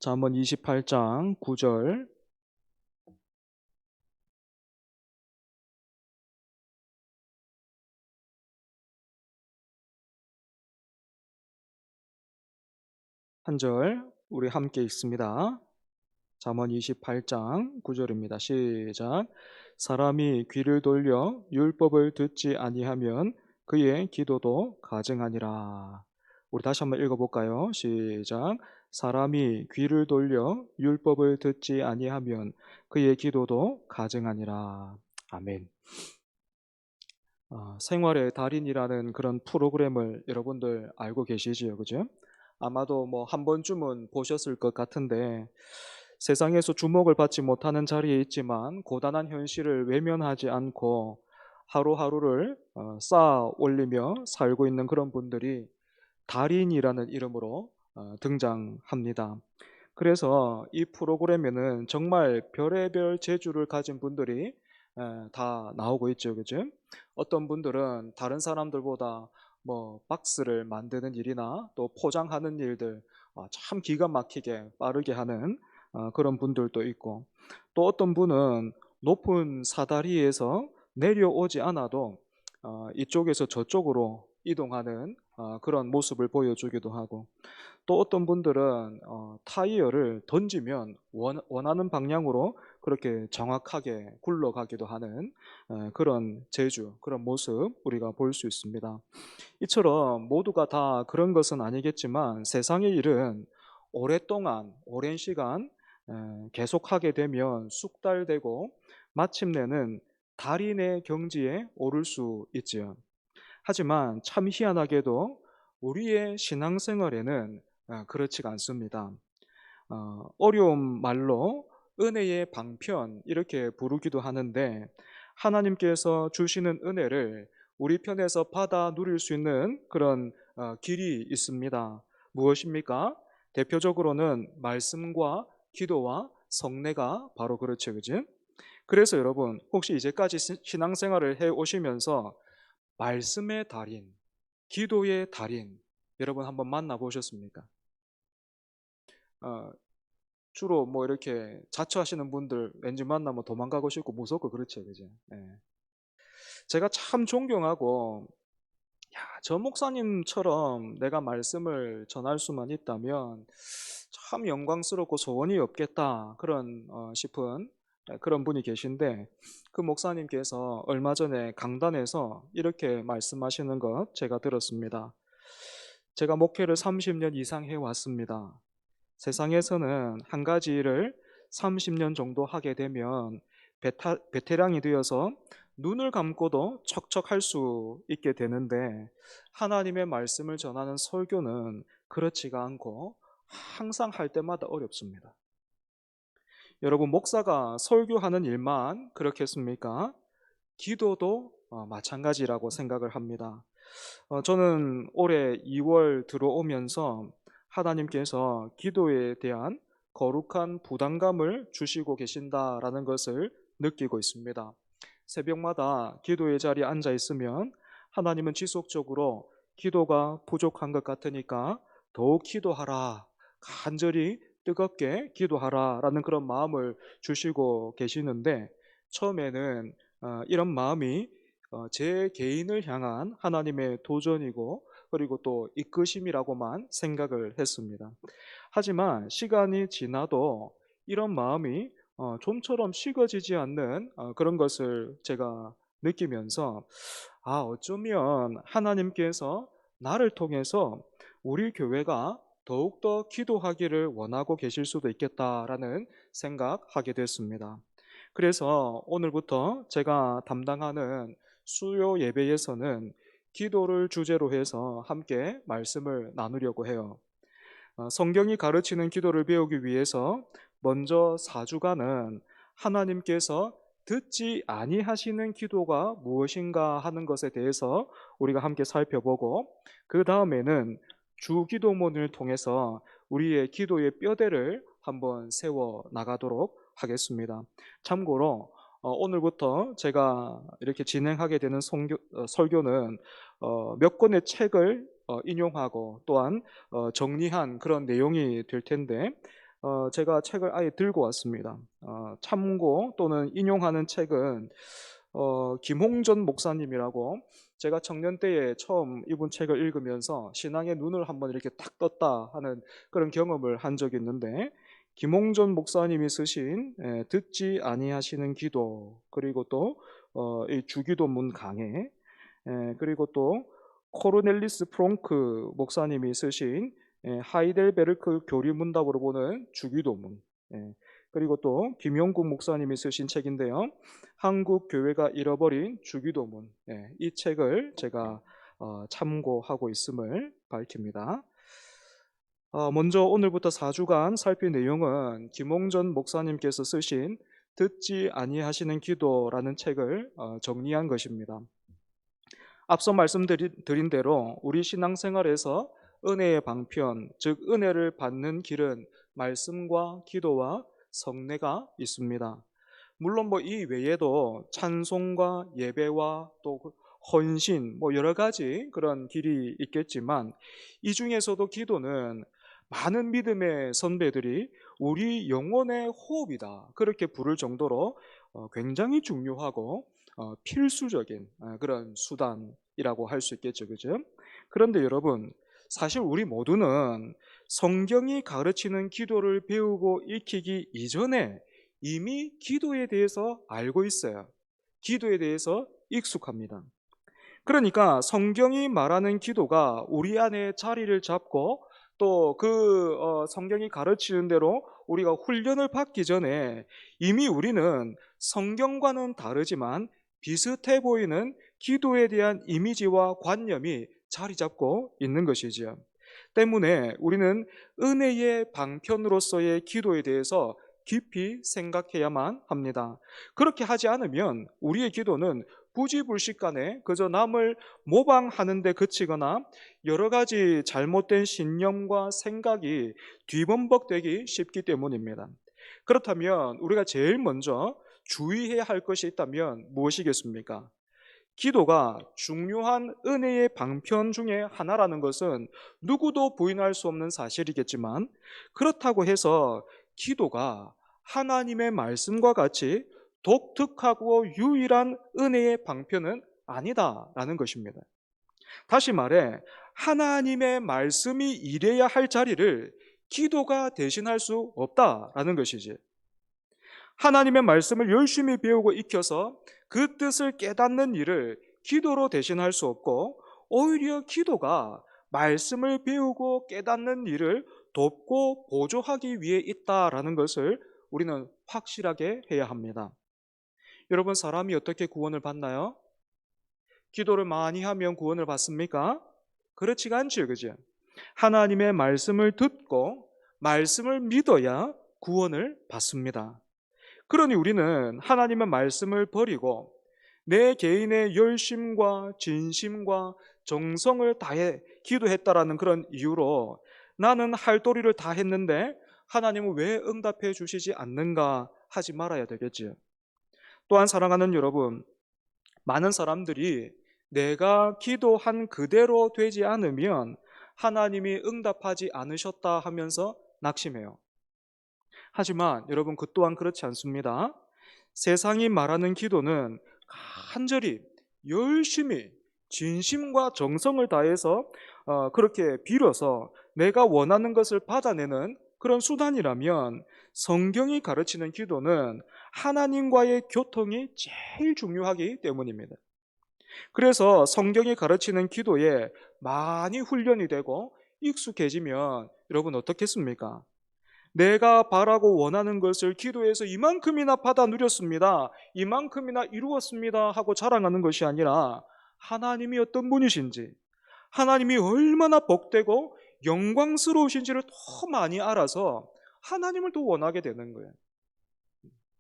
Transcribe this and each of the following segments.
잠언 28장 9절. 한 절 우리 함께 읽습니다. 잠언 28장 9절입니다. 시작. 사람이 귀를 돌려 율법을 듣지 아니하면 그의 기도도 가증하니라. 우리 다시 한번 읽어볼까요? 시작. 사람이 귀를 돌려 율법을 듣지 아니하면 그의 기도도 가증하니라. 아멘. 생활의 달인이라는 그런 프로그램을 여러분들 알고 계시지요, 그죠? 아마도 뭐 한 번쯤은 보셨을 것 같은데, 세상에서 주목을 받지 못하는 자리에 있지만 고단한 현실을 외면하지 않고 하루하루를 쌓아 올리며 살고 있는 그런 분들이 달인이라는 이름으로 등장합니다. 그래서 이 프로그램에는 정말 별의별 재주를 가진 분들이 다 나오고 있죠, 그죠? 어떤 분들은 다른 사람들보다 뭐 박스를 만드는 일이나 또 포장하는 일들 참 기가 막히게 빠르게 하는 그런 분들도 있고, 또 어떤 분은 높은 사다리에서 내려오지 않아도 이쪽에서 저쪽으로 이동하는 그런 모습을 보여주기도 하고, 또 어떤 분들은 타이어를 던지면 원하는 방향으로 그렇게 정확하게 굴러가기도 하는 그런 재주, 그런 모습 우리가 볼 수 있습니다. 이처럼 모두가 다 그런 것은 아니겠지만 세상의 일은 오랫동안, 오랜 시간 계속하게 되면 숙달되고 마침내는 달인의 경지에 오를 수 있지요. 하지만 참 희한하게도 우리의 신앙생활에는 그렇지가 않습니다. 어려운 말로 은혜의 방편 이렇게 부르기도 하는데, 하나님께서 주시는 은혜를 우리 편에서 받아 누릴 수 있는 그런 길이 있습니다. 무엇입니까? 대표적으로는 말씀과 기도와 성례가 바로 그렇죠, 그지? 그래서 여러분, 혹시 이제까지 신앙생활을 해 오시면서 말씀의 달인, 기도의 달인, 여러분 한번 만나보셨습니까? 어, 주로 뭐 이렇게 자처하시는 분들 왠지 만나면 도망가고 싶고 무섭고 그렇죠, 그죠? 예. 제가 참 존경하고, 야, 저 목사님처럼 내가 말씀을 전할 수만 있다면 참 영광스럽고 소원이 없겠다 그런 싶은 그런 분이 계신데, 그 목사님께서 얼마 전에 강단에서 이렇게 말씀하시는 것 제가 들었습니다. 제가 목회를 30년 이상 해왔습니다. 세상에서는 한 가지 일을 30년 정도 하게 되면 베테랑이 되어서 눈을 감고도 척척할 수 있게 되는데, 하나님의 말씀을 전하는 설교는 그렇지가 않고 항상 할 때마다 어렵습니다. 여러분, 목사가 설교하는 일만 그렇겠습니까? 기도도 마찬가지라고 생각을 합니다. 저는 올해 2월 들어오면서 하나님께서 기도에 대한 거룩한 부담감을 주시고 계신다라는 것을 느끼고 있습니다. 새벽마다 기도의 자리에 앉아 있으면 하나님은 지속적으로 기도가 부족한 것 같으니까 더욱 기도하라, 간절히 뜨겁게 기도하라라는 그런 마음을 주시고 계시는데, 처음에는 이런 마음이 제 개인을 향한 하나님의 도전이고 그리고 또 이끄심이라고만 생각을 했습니다. 하지만 시간이 지나도 이런 마음이 좀처럼 식어지지 않는 그런 것을 제가 느끼면서, 어쩌면 하나님께서 나를 통해서 우리 교회가 더욱더 기도하기를 원하고 계실 수도 있겠다라는 생각하게 됐습니다. 그래서 오늘부터 제가 담당하는 수요 예배에서는 기도를 주제로 해서 함께 말씀을 나누려고 해요. 성경이 가르치는 기도를 배우기 위해서 먼저 4주간은 하나님께서 듣지 아니하시는 기도가 무엇인가 하는 것에 대해서 우리가 함께 살펴보고, 그 다음에는 주기도문을 통해서 우리의 기도의 뼈대를 한번 세워 나가도록 하겠습니다. 참고로 오늘부터 제가 이렇게 진행하게 되는 설교는 몇 권의 책을 인용하고 또한 정리한 그런 내용이 될 텐데, 제가 책을 아예 들고 왔습니다. 참고 또는 인용하는 책은 김홍전 목사님이라고, 제가 청년 때에 처음 이분 책을 읽으면서 신앙의 눈을 한번 이렇게 탁 떴다 하는 그런 경험을 한 적이 있는데, 김홍전 목사님이 쓰신 듣지 아니하시는 기도, 그리고 또 이 주기도문 강해, 그리고 또 코르넬리스 프롱크 목사님이 쓰신 하이델베르크 교리문답으로 보는 주기도문, 그리고 또 김용국 목사님이 쓰신 책인데요, 한국 교회가 잃어버린 주기도문, 이 책을 제가 참고하고 있음을 밝힙니다. 먼저 오늘부터 4주간 살필 내용은 김홍전 목사님께서 쓰신 듣지 아니하시는 기도라는 책을 정리한 것입니다. 앞서 말씀드린 대로 우리 신앙생활에서 은혜의 방편, 즉 은혜를 받는 길은 말씀과 기도와 성례가 있습니다. 물론 이 외에도 찬송과 예배와 또 헌신, 여러 가지 그런 길이 있겠지만, 이 중에서도 기도는 많은 믿음의 선배들이 우리 영혼의 호흡이다, 그렇게 부를 정도로 굉장히 중요하고 필수적인 그런 수단이라고 할 수 있겠죠, 그죠? 그런데 여러분, 사실 우리 모두는 성경이 가르치는 기도를 배우고 익히기 이전에 이미 기도에 대해서 알고 있어요. 기도에 대해서 익숙합니다. 그러니까 성경이 말하는 기도가 우리 안에 자리를 잡고, 또 성경이 가르치는 대로 우리가 훈련을 받기 전에 이미 우리는 성경과는 다르지만 비슷해 보이는 기도에 대한 이미지와 관념이 자리 잡고 있는 것이지요. 때문에 우리는 은혜의 방편으로서의 기도에 대해서 깊이 생각해야만 합니다. 그렇게 하지 않으면 우리의 기도는 부지불식간에 그저 남을 모방하는 데 그치거나 여러 가지 잘못된 신념과 생각이 뒤범벅되기 쉽기 때문입니다. 그렇다면 우리가 제일 먼저 주의해야 할 것이 있다면 무엇이겠습니까? 기도가 중요한 은혜의 방편 중에 하나라는 것은 누구도 부인할 수 없는 사실이겠지만, 그렇다고 해서 기도가 하나님의 말씀과 같이 독특하고 유일한 은혜의 방편은 아니다라는 것입니다. 다시 말해, 하나님의 말씀이 일해야 할 자리를 기도가 대신할 수 없다라는 것이지. 하나님의 말씀을 열심히 배우고 익혀서 그 뜻을 깨닫는 일을 기도로 대신할 수 없고, 오히려 기도가 말씀을 배우고 깨닫는 일을 돕고 보조하기 위해 있다라는 것을 우리는 확실하게 해야 합니다. 여러분, 사람이 어떻게 구원을 받나요? 기도를 많이 하면 구원을 받습니까? 그렇지가 않죠, 그죠? 하나님의 말씀을 듣고 말씀을 믿어야 구원을 받습니다. 그러니 우리는 하나님의 말씀을 버리고 내 개인의 열심과 진심과 정성을 다해 기도했다라는 그런 이유로 나는 할 도리를 다 했는데 하나님은 왜 응답해 주시지 않는가 하지 말아야 되겠지요. 또한 사랑하는 여러분, 많은 사람들이 내가 기도한 그대로 되지 않으면 하나님이 응답하지 않으셨다 하면서 낙심해요. 하지만 여러분, 그 또한 그렇지 않습니다. 세상이 말하는 기도는 간절히 열심히 진심과 정성을 다해서 그렇게 빌어서 내가 원하는 것을 받아내는 그런 수단이라면, 성경이 가르치는 기도는 하나님과의 교통이 제일 중요하기 때문입니다. 그래서 성경이 가르치는 기도에 많이 훈련이 되고 익숙해지면 여러분 어떻겠습니까? 내가 바라고 원하는 것을 기도해서 이만큼이나 받아 누렸습니다, 이만큼이나 이루었습니다 하고 자랑하는 것이 아니라, 하나님이 어떤 분이신지, 하나님이 얼마나 복되고 영광스러우신지를 더 많이 알아서 하나님을 더 원하게 되는 거예요.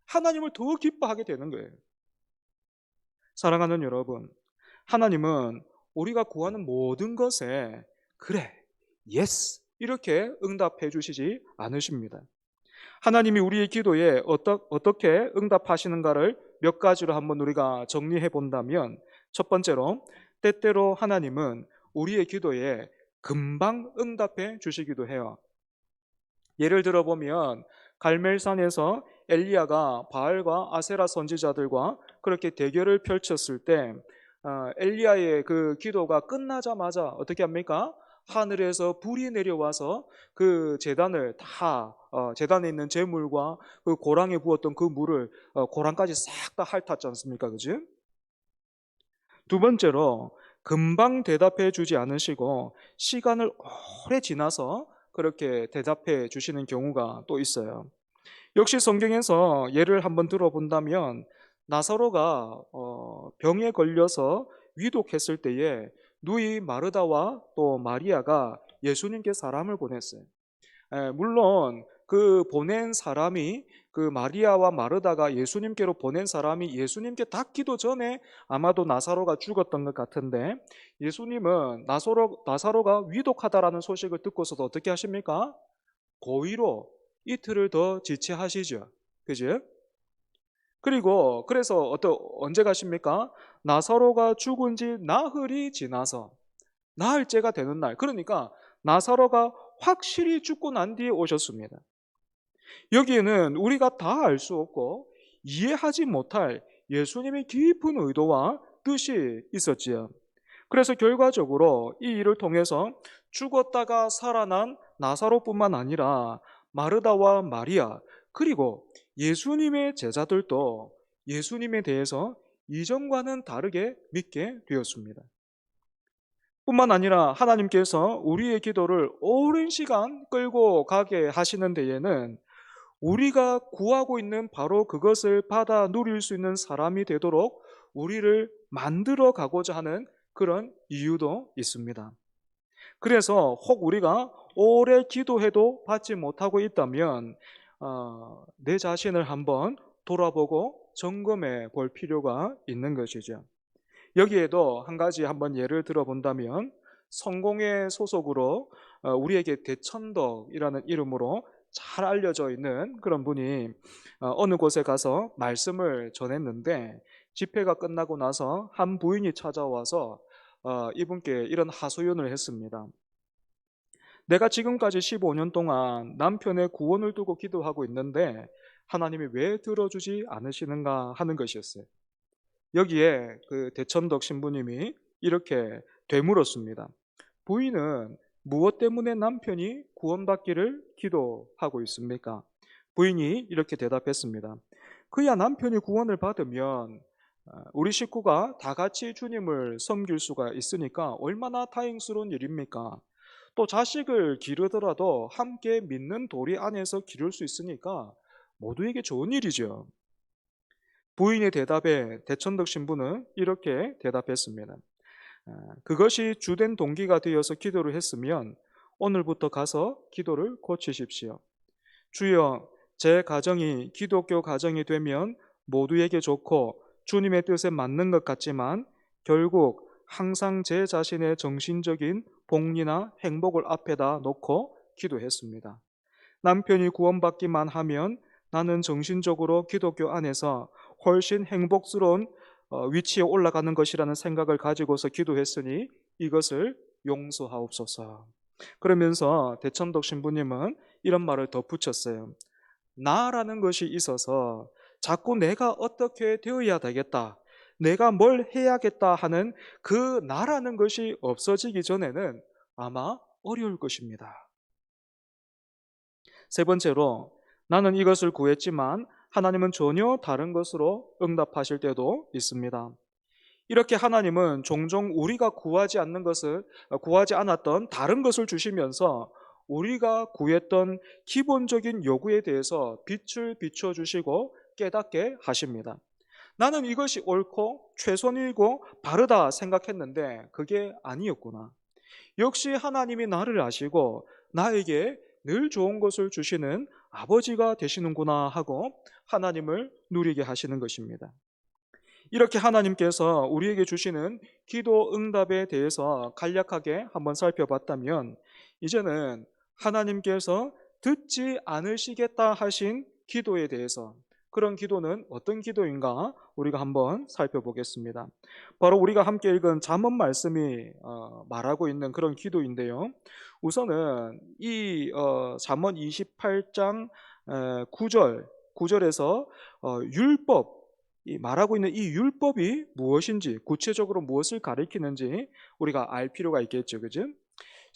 하나님을 더 기뻐하게 되는 거예요. 사랑하는 여러분, 하나님은 우리가 구하는 모든 것에 그래, 예스, 이렇게 응답해 주시지 않으십니다. 하나님이 우리의 기도에 어떻게 응답하시는가를 몇 가지로 한번 우리가 정리해 본다면, 첫 번째로, 때때로 하나님은 우리의 기도에 금방 응답해 주시기도 해요. 예를 들어보면 갈멜산에서 엘리야가 바알과 아세라 선지자들과 그렇게 대결을 펼쳤을 때 엘리야의 그 기도가 끝나자마자 어떻게 합니까? 하늘에서 불이 내려와서 그 제단을 다 제단에 있는 제물과 그 고랑에 부었던 그 물을 고랑까지 싹 다 핥았지 않습니까? 그지? 두 번째로 금방 대답해 주지 않으시고 시간을 오래 지나서 그렇게 대답해 주시는 경우가 또 있어요. 역시 성경에서 예를 한번 들어본다면 나사로가 병에 걸려서 위독했을 때에 누이 마르다와 또 마리아가 예수님께 사람을 보냈어요. 물론 그 보낸 사람이 그 마리아와 마르다가 예수님께로 보낸 사람이 예수님께 닿기도 전에 아마도 나사로가 죽었던 것 같은데 예수님은 나사로가 위독하다라는 소식을 듣고서도 어떻게 하십니까? 고의로 이틀을 더 지체하시죠. 그죠? 그리고 그래서 언제 가십니까? 나사로가 죽은 지 나흘이 지나서 나흘째가 되는 날. 그러니까 나사로가 확실히 죽고 난 뒤에 오셨습니다. 여기에는 우리가 다 알 수 없고 이해하지 못할 예수님의 깊은 의도와 뜻이 있었지요. 그래서 결과적으로 이 일을 통해서 죽었다가 살아난 나사로뿐만 아니라 마르다와 마리아 그리고 예수님의 제자들도 예수님에 대해서 이전과는 다르게 믿게 되었습니다. 뿐만 아니라 하나님께서 우리의 기도를 오랜 시간 끌고 가게 하시는 데에는 우리가 구하고 있는 바로 그것을 받아 누릴 수 있는 사람이 되도록 우리를 만들어 가고자 하는 그런 이유도 있습니다. 그래서 혹 우리가 오래 기도해도 받지 못하고 있다면 내 자신을 한번 돌아보고 점검해 볼 필요가 있는 것이죠. 여기에도 한 가지 한번 예를 들어본다면 성공회 소속으로 우리에게 대천덕이라는 이름으로 잘 알려져 있는 그런 분이 어느 곳에 가서 말씀을 전했는데 집회가 끝나고 나서 한 부인이 찾아와서 이분께 이런 하소연을 했습니다. 내가 지금까지 15년 동안 남편의 구원을 두고 기도하고 있는데 하나님이 왜 들어주지 않으시는가 하는 것이었어요. 여기에 그 대천덕 신부님이 이렇게 되물었습니다. 부인은 무엇 때문에 남편이 구원받기를 기도하고 있습니까? 부인이 이렇게 대답했습니다. 그야 남편이 구원을 받으면 우리 식구가 다 같이 주님을 섬길 수가 있으니까 얼마나 다행스러운 일입니까? 또 자식을 기르더라도 함께 믿는 도리 안에서 기를 수 있으니까 모두에게 좋은 일이죠. 부인의 대답에 대천덕 신부는 이렇게 대답했습니다. 그것이 주된 동기가 되어서 기도를 했으면 오늘부터 가서 기도를 고치십시오. 주여, 제 가정이 기독교 가정이 되면 모두에게 좋고 주님의 뜻에 맞는 것 같지만 결국 항상 제 자신의 정신적인 복리나 행복을 앞에다 놓고 기도했습니다. 남편이 구원받기만 하면 나는 정신적으로 기독교 안에서 훨씬 행복스러운 위치에 올라가는 것이라는 생각을 가지고서 기도했으니 이것을 용서하옵소서. 그러면서 대천덕 신부님은 이런 말을 덧붙였어요. 나라는 것이 있어서 자꾸 내가 어떻게 되어야 되겠다, 내가 뭘 해야겠다 하는 그 나라는 것이 없어지기 전에는 아마 어려울 것입니다. 세 번째로 나는 이것을 구했지만 하나님은 전혀 다른 것으로 응답하실 때도 있습니다. 이렇게 하나님은 종종 우리가 구하지 않았던 다른 것을 주시면서 우리가 구했던 기본적인 요구에 대해서 빛을 비춰주시고 깨닫게 하십니다. 나는 이것이 옳고 최선이고 바르다 생각했는데 그게 아니었구나. 역시 하나님이 나를 아시고 나에게 늘 좋은 것을 주시는 아버지가 되시는구나 하고 하나님을 누리게 하시는 것입니다. 이렇게 하나님께서 우리에게 주시는 기도 응답에 대해서 간략하게 한번 살펴봤다면 이제는 하나님께서 듣지 않으시겠다 하신 기도에 대해서 그런 기도는 어떤 기도인가 우리가 한번 살펴보겠습니다. 바로 우리가 함께 읽은 잠언 말씀이 말하고 있는 그런 기도인데요. 우선은 이 잠언 28장 9절에서 율법, 이 말하고 있는 이 율법이 무엇인지, 구체적으로 무엇을 가리키는지 우리가 알 필요가 있겠죠. 그죠?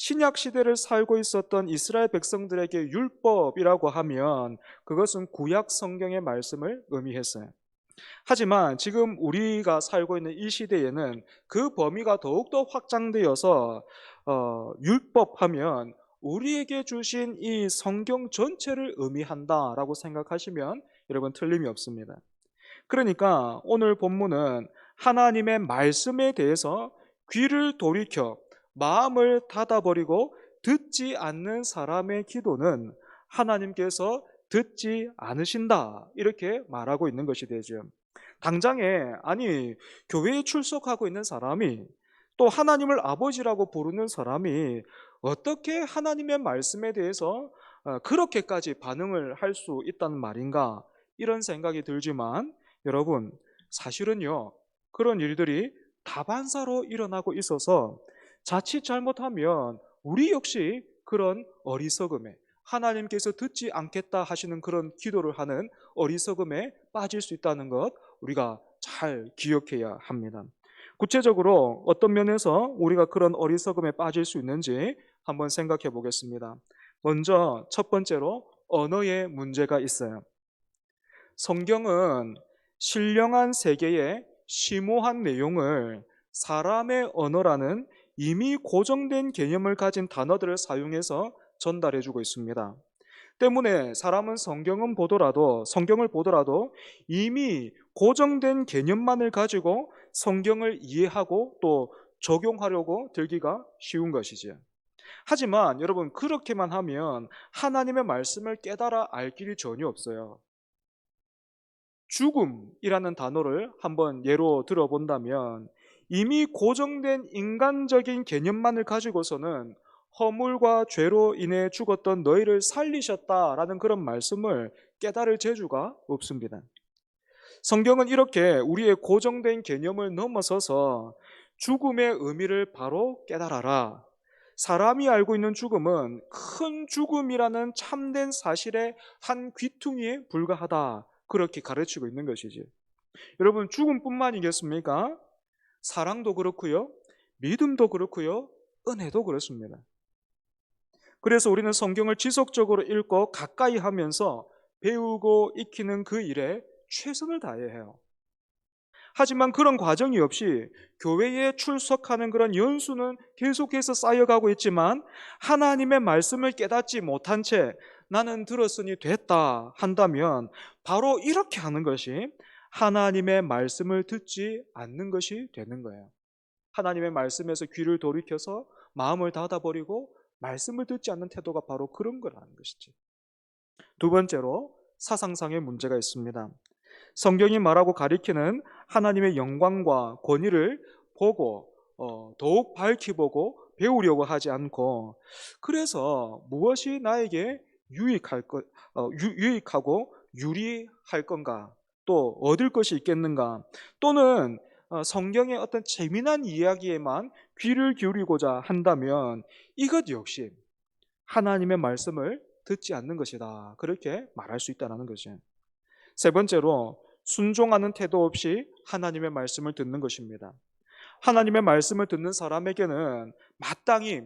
신약 시대를 살고 있었던 이스라엘 백성들에게 율법이라고 하면 그것은 구약 성경의 말씀을 의미했어요. 하지만 지금 우리가 살고 있는 이 시대에는 그 범위가 더욱더 확장되어서 율법하면 우리에게 주신 이 성경 전체를 의미한다라고 생각하시면 여러분 틀림이 없습니다. 그러니까 오늘 본문은 하나님의 말씀에 대해서 귀를 돌이켜 마음을 닫아버리고 듣지 않는 사람의 기도는 하나님께서 듣지 않으신다, 이렇게 말하고 있는 것이 되죠. 당장에 교회에 출석하고 있는 사람이, 또 하나님을 아버지라고 부르는 사람이 어떻게 하나님의 말씀에 대해서 그렇게까지 반응을 할 수 있단 말인가, 이런 생각이 들지만 여러분, 사실은요, 그런 일들이 다반사로 일어나고 있어서 자칫 잘못하면 우리 역시 그런 어리석음에, 하나님께서 듣지 않겠다 하시는 그런 기도를 하는 어리석음에 빠질 수 있다는 것 우리가 잘 기억해야 합니다. 구체적으로 어떤 면에서 우리가 그런 어리석음에 빠질 수 있는지 한번 생각해 보겠습니다. 먼저 첫 번째로 언어의 문제가 있어요. 성경은 신령한 세계의 심오한 내용을 사람의 언어라는 이미 고정된 개념을 가진 단어들을 사용해서 전달해 주고 있습니다. 때문에 사람은 성경을 보더라도 이미 고정된 개념만을 가지고 성경을 이해하고 또 적용하려고 들기가 쉬운 것이죠. 하지만 여러분, 그렇게만 하면 하나님의 말씀을 깨달아 알 길이 전혀 없어요. 죽음이라는 단어를 한번 예로 들어본다면 이미 고정된 인간적인 개념만을 가지고서는 허물과 죄로 인해 죽었던 너희를 살리셨다라는 그런 말씀을 깨달을 재주가 없습니다. 성경은 이렇게 우리의 고정된 개념을 넘어서서 죽음의 의미를 바로 깨달아라, 사람이 알고 있는 죽음은 큰 죽음이라는 참된 사실의 한 귀퉁이에 불과하다, 그렇게 가르치고 있는 것이지. 여러분, 죽음뿐만이겠습니까? 사랑도 그렇고요, 믿음도 그렇고요, 은혜도 그렇습니다. 그래서 우리는 성경을 지속적으로 읽고 가까이 하면서 배우고 익히는 그 일에 최선을 다해야 해요. 하지만 그런 과정이 없이 교회에 출석하는 그런 연수는 계속해서 쌓여가고 있지만 하나님의 말씀을 깨닫지 못한 채 나는 들었으니 됐다 한다면 바로 이렇게 하는 것이 하나님의 말씀을 듣지 않는 것이 되는 거예요. 하나님의 말씀에서 귀를 돌이켜서 마음을 닫아버리고 말씀을 듣지 않는 태도가 바로 그런 거라는 것이지. 두 번째로 사상상의 문제가 있습니다. 성경이 말하고 가리키는 하나님의 영광과 권위를 보고 더욱 밝히 보고 배우려고 하지 않고, 그래서 무엇이 나에게 유익하고 유리할 건가, 또 얻을 것이 있겠는가, 또는 성경의 어떤 재미난 이야기에만 귀를 기울이고자 한다면 이것 역시 하나님의 말씀을 듣지 않는 것이다, 그렇게 말할 수 있다는 것이죠. 세 번째로 순종하는 태도 없이 하나님의 말씀을 듣는 것입니다. 하나님의 말씀을 듣는 사람에게는 마땅히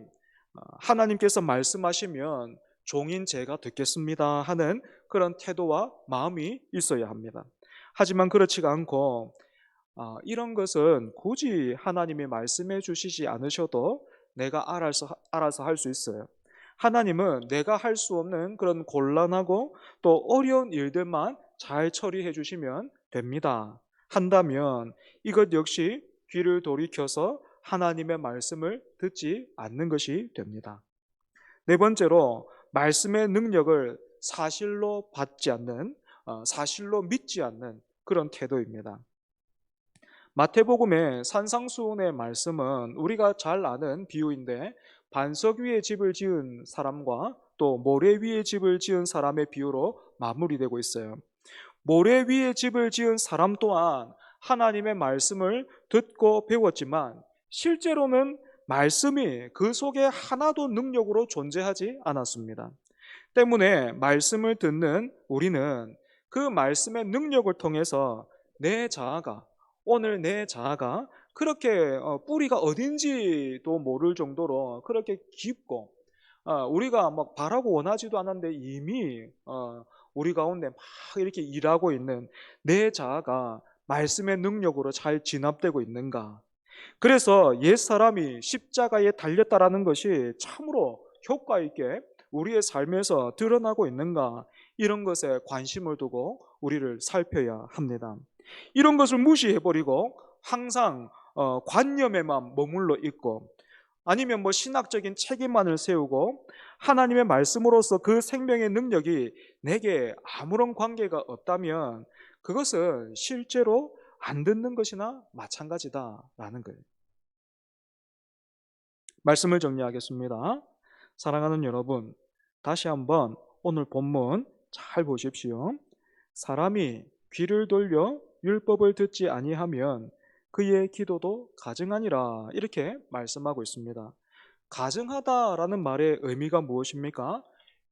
하나님께서 말씀하시면 종인 제가 듣겠습니다 하는 그런 태도와 마음이 있어야 합니다. 하지만 그렇지가 않고 이런 것은 굳이 하나님이 말씀해 주시지 않으셔도 내가 알아서 할 수 있어요. 하나님은 내가 할 수 없는 그런 곤란하고 또 어려운 일들만 잘 처리해 주시면 됩니다 한다면 이것 역시 귀를 돌이켜서 하나님의 말씀을 듣지 않는 것이 됩니다. 네 번째로 말씀의 능력을 사실로 받지 않는, 사실로 믿지 않는 그런 태도입니다. 마태복음의 산상수훈의 말씀은 우리가 잘 아는 비유인데, 반석 위에 집을 지은 사람과 또 모래 위에 집을 지은 사람의 비유로 마무리되고 있어요. 모래 위에 집을 지은 사람 또한 하나님의 말씀을 듣고 배웠지만 실제로는 말씀이 그 속에 하나도 능력으로 존재하지 않았습니다. 때문에 말씀을 듣는 우리는 그 말씀의 능력을 통해서 내 자아가, 오늘 내 자아가 그렇게 뿌리가 어딘지도 모를 정도로 그렇게 깊고, 우리가 막 바라고 원하지도 않았는데 이미 우리 가운데 막 이렇게 일하고 있는 내 자아가 말씀의 능력으로 잘 진압되고 있는가. 그래서 옛사람이 십자가에 달렸다라는 것이 참으로 효과 있게 우리의 삶에서 드러나고 있는가, 이런 것에 관심을 두고 우리를 살펴야 합니다. 이런 것을 무시해버리고 항상 관념에만 머물러 있고, 아니면 뭐 신학적인 책임만을 세우고 하나님의 말씀으로서 그 생명의 능력이 내게 아무런 관계가 없다면 그것은 실제로 안 듣는 것이나 마찬가지다라는 거예요. 말씀을 정리하겠습니다. 사랑하는 여러분, 다시 한번 오늘 본문 잘 보십시오. 사람이 귀를 돌려 율법을 듣지 아니하면 그의 기도도 가증하니라, 이렇게 말씀하고 있습니다. 가증하다라는 말의 의미가 무엇입니까?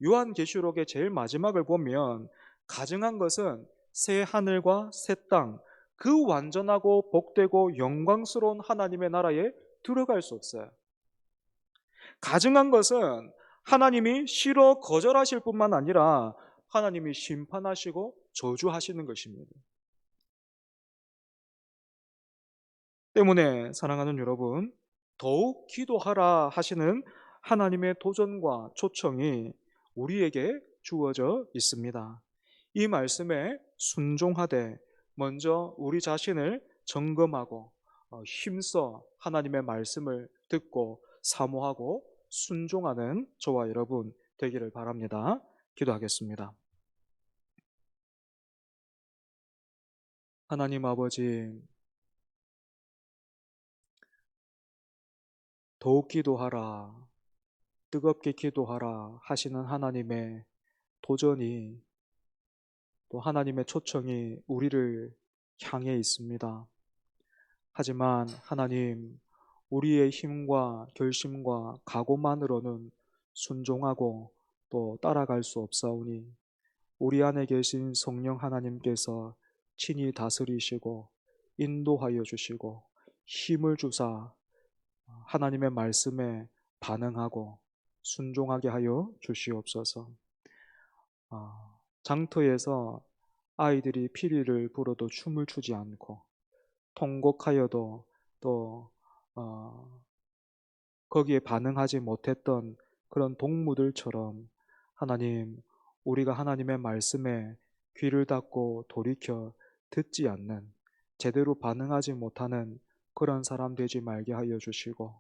요한계시록의 제일 마지막을 보면 가증한 것은 새 하늘과 새 땅, 그 완전하고 복되고 영광스러운 하나님의 나라에 들어갈 수 없어요. 가증한 것은 하나님이 싫어 거절하실 뿐만 아니라 하나님이 심판하시고 저주하시는 것입니다. 때문에 사랑하는 여러분, 더욱 기도하라 하시는 하나님의 도전과 초청이 우리에게 주어져 있습니다. 이 말씀에 순종하되 먼저 우리 자신을 점검하고 힘써 하나님의 말씀을 듣고 사모하고 순종하는 저와 여러분 되기를 바랍니다. 기도하겠습니다. 하나님 아버지, 더욱 기도하라, 뜨겁게 기도하라 하시는 하나님의 도전이, 또 하나님의 초청이 우리를 향해 있습니다. 하지만 하나님, 우리의 힘과 결심과 각오만으로는 순종하고 또 따라갈 수 없사오니 우리 안에 계신 성령 하나님께서 친히 다스리시고 인도하여 주시고 힘을 주사 하나님의 말씀에 반응하고 순종하게 하여 주시옵소서. 장터에서 아이들이 피리를 불어도 춤을 추지 않고 통곡하여도 또 거기에 반응하지 못했던 그런 동무들처럼 하나님, 우리가 하나님의 말씀에 귀를 닫고 돌이켜 듣지 않는, 제대로 반응하지 못하는 그런 사람 되지 말게 하여 주시고,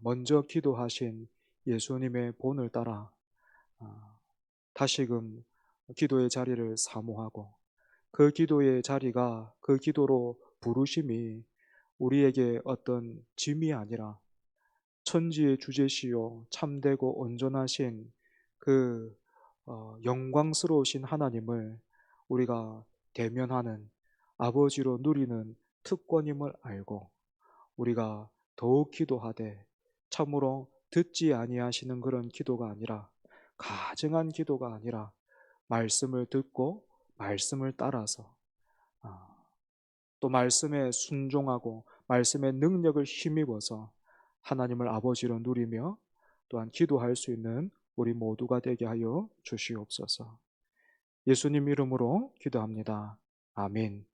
먼저 기도하신 예수님의 본을 따라 다시금 기도의 자리를 사모하고, 그 기도의 자리가, 그 기도로 부르심이 우리에게 어떤 짐이 아니라 천지의 주제시요 참되고 온전하신 그 영광스러우신 하나님을 우리가 대면하는, 아버지로 누리는 특권임을 알고 우리가 더욱 기도하되 참으로 듣지 아니하시는 그런 기도가 아니라, 가증한 기도가 아니라 말씀을 듣고 말씀을 따라서 또 말씀에 순종하고 말씀의 능력을 힘입어서 하나님을 아버지로 누리며 또한 기도할 수 있는 우리 모두가 되게 하여 주시옵소서. 예수님 이름으로 기도합니다. 아멘.